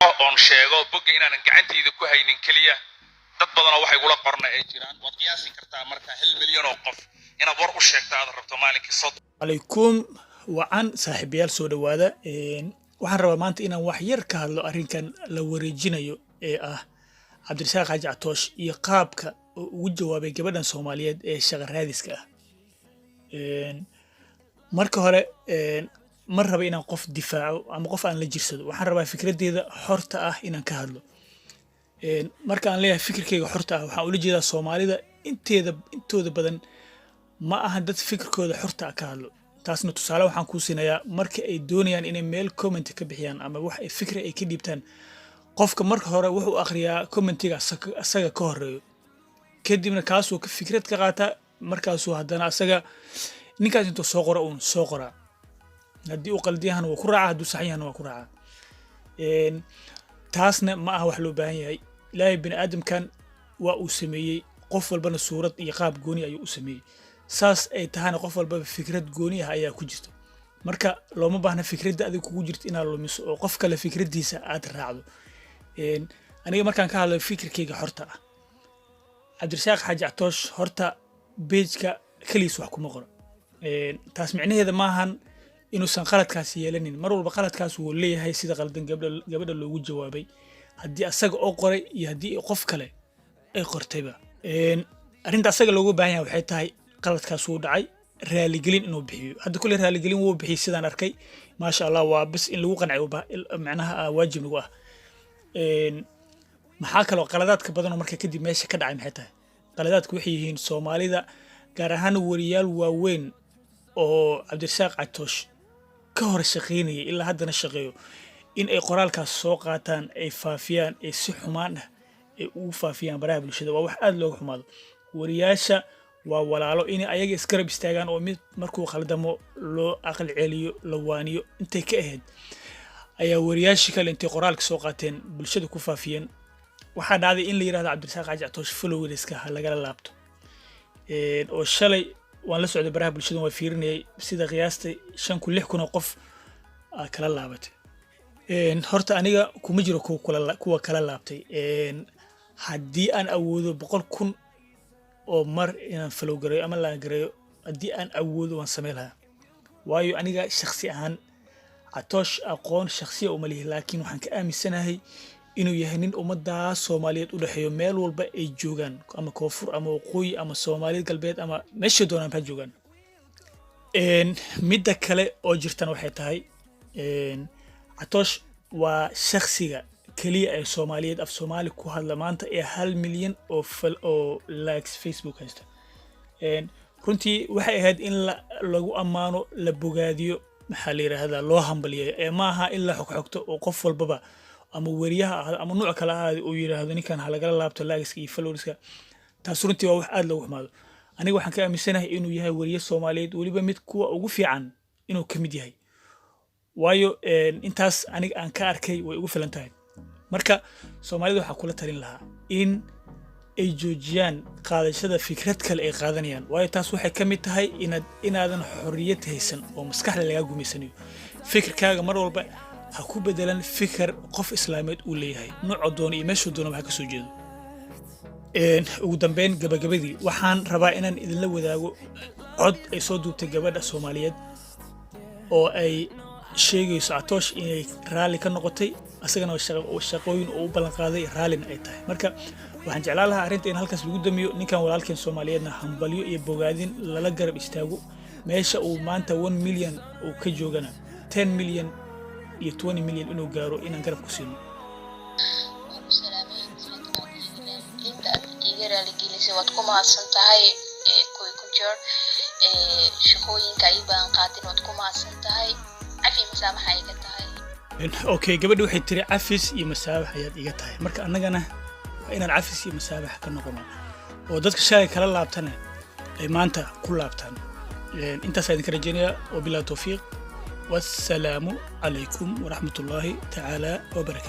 oon sheego bogga inaanan gacantayda ku haynin kaliya dad badan oo waxay ula qornay ay jiraan waad qiyaasi kartaa marka 1 milyan oo qof inaad war u sheegto aad rabto maalinkii soo عليكم وعن صاحب يال سود وادا waxaan rabaa maanta inaan wax yar ka hadlo arrinkan la wareejinayo ee ah Cabdirasaaq Xaaji Catoosh iyo qaabka uu jawaabay gabadhan Soomaaliyeed ee shaqo raadiska ah marka hore mar raba inaan qof difaaco ama qof aan la jirsado waxaan rabaa fikradeeda xorta ah inaan ka hadlo marka aan leeyahay fikirkeyga xorta ah waxaan ula jeedaa Soomaalida intooda badan ma aha dad fikirkooda xorta ah ka hadlo taasna tusaale waxaan ku siinayaa marka ay doonayaan inay meel comment ka bixiyaan ama wax ay fikir ay ka dhiibtaan qofka marka hore wuxuu akhriyaa commentiga asaga ka horeeyo kadibna kaasoo ka fikrad ka qaata markaasuu haddana asaga ninkaas intuu soo qora haddii uu qaldiyahan waa ku raaca hadduu saxyahan waa ku raaca taasna ma aha wax loo baahan yahay ilaahay bini aadamkan waa uu sameeyey qof walbana suurad iyo qaab gooni ayuu u sameeyey saas ay tahana qof walba fikrad gooni ah ayaa ku jirta marka looma baahna fikradda adiga kugu jirto inaad lumiso oo qof kale fikradiisa aad raacdo aniga markaan ka hadlo fikirkeyga xorta ah Cabdirasaaq Xaaji Catoosh horta page-ka kaliis wax kuma qoro taas micnaheeda maahan inuusan qaladkaas yeelanin mar walba qaladkaas wuu leeyahay sida qaldan gabadha loogu jawaabay haddii asaga oo qoray iyo haddii qof kale ay qortayba arrinta asaga loogu baahan yahay waxay tahay qaladkaas uu dhacay raaligelin inuu bixiyo hadda kulli raaligelin wuu bixiyay sidaan arkay ma sha Allah waa bas in lagu qanciyo macnaha waajib lagu ah maxaa kale qaladaadka badan oo marka kadib meesha ka dhacay maxay tahay qaladaadku waxay yihiin Soomaalida gaar ahaan wariyaal waaweyn oo Cabdirasaaq Catoosh ka hor shaqeynayay ilaa haddana shaqeeyo in ay qoraalkaas soo qaataan ay faafiyaan ay si xumaan ah ay ugu faafiyaan baraha bulshada waa wax aad looga xumaado wariyaasha waa walaalo in ayaga iskarab istaagaan oo mid markuu khaldamo loo aqal celiyo la waaniyo intay ka ahayd ayaa wariyaashii kale intay qoraalka soo qaateen bulshada ku faafiyeen waxaa dhacday in la yiraahdo Cabdirasaaq Xaaji Catoosh followerska laga laabto oo shalay waan la socday baraha bulshada waa fiirinayay sida qiyaastay 5,000 qof kala laabatay horta aniga kuma jiro kuwa kala laabtay haddii aan awoodo 100,000 oo mar inaan follow gareeyo ama la gareeyo haddii aan awoodo waan sameyn lahaa waayo aniga shakhsi ahaan Catoosh aqoon shakhsiya uma lihi laakiin waxaan ka aaminsanahay inuu yahay nin ummadda Soomaaliyeed u dhaxeeyo meel walba ay joogaan ama koonfur ama waqooyi ama Soomaaliyeed galbeed ama meesha doonaan ba joogaan midda kale oo jirtan waxay tahay Catoosh waa shakhsiga kaliya ee Soomaaliyeed af Soomaali ku hadla maanta ee 1 milyan oo likes Facebook haysta runtii waxay ahayd in lagu amaano la bogaadiyo maxaa la yiraahdaa loo hambaliyo ee maaha in la xogxogto oo qof walbaba ama wariyaha ama nooc kale ah oo yiraahdo ninkan ha laga laabto likes iyo followerska taas runtii waa wax aad loogu xumaado aniga waxaan ka aaminsanahay inuu yahay wariye Soomaaliyeed waliba mid kuwa ugu fiican inuu ka mid yahay waayo intaas aniga aan ka arkay way ugu filan tahay marka Soomaalida waxa kula talin lahaa in ay joojiyaan qaadashada fikrad kale ay qaadanayaan waayo taas waxay ka mid tahay inaadan xorriyad haysan oo maskaxda laga gumeysanayo fikirkaaga mar walba ha ku bedelan fikir qof Islaameed uu leeyahay nooc doon iyo meesha doon waxa ka soo jeedo ugu dambeyn gabagabadii waxaan rabaa inaan idin la wadaago cod ay soo duubtay gabadha Soomaaliyeed oo ay sheegayso Catoosh inay raali ka noqotay asagana shaqooyin oo u ballan qaaday raalina ay tahay marka waxaan jeclaan lahaa arrinta in halkaas lagu damiyo ninkan walaalkeen Soomaaliyeedna hambalyo iyo bogaadin lala garab istaago meesha uu maanta 1 milyan oo ka joogana 10 milyan iyo 20 milyan inuu gaaro inaan garab ku siino waad ku mahadsan tahay kuy ku jir shaqooyinka ay baan qaadin waad ku mahadsan tahay cafi masaabax ay ka tahay okay gabadhu waxay tiri cafis iyo masaabax ayaad iga tahay marka annagana waa inaan cafis iyo masaabax ka noqono oo dadka shalay kala laabtana ay maanta ku laabtaan intaas ayaan ka rajaynayaa oo bilaa tawfiiq والسلام عليكم ورحمة الله تعالى وبركاته.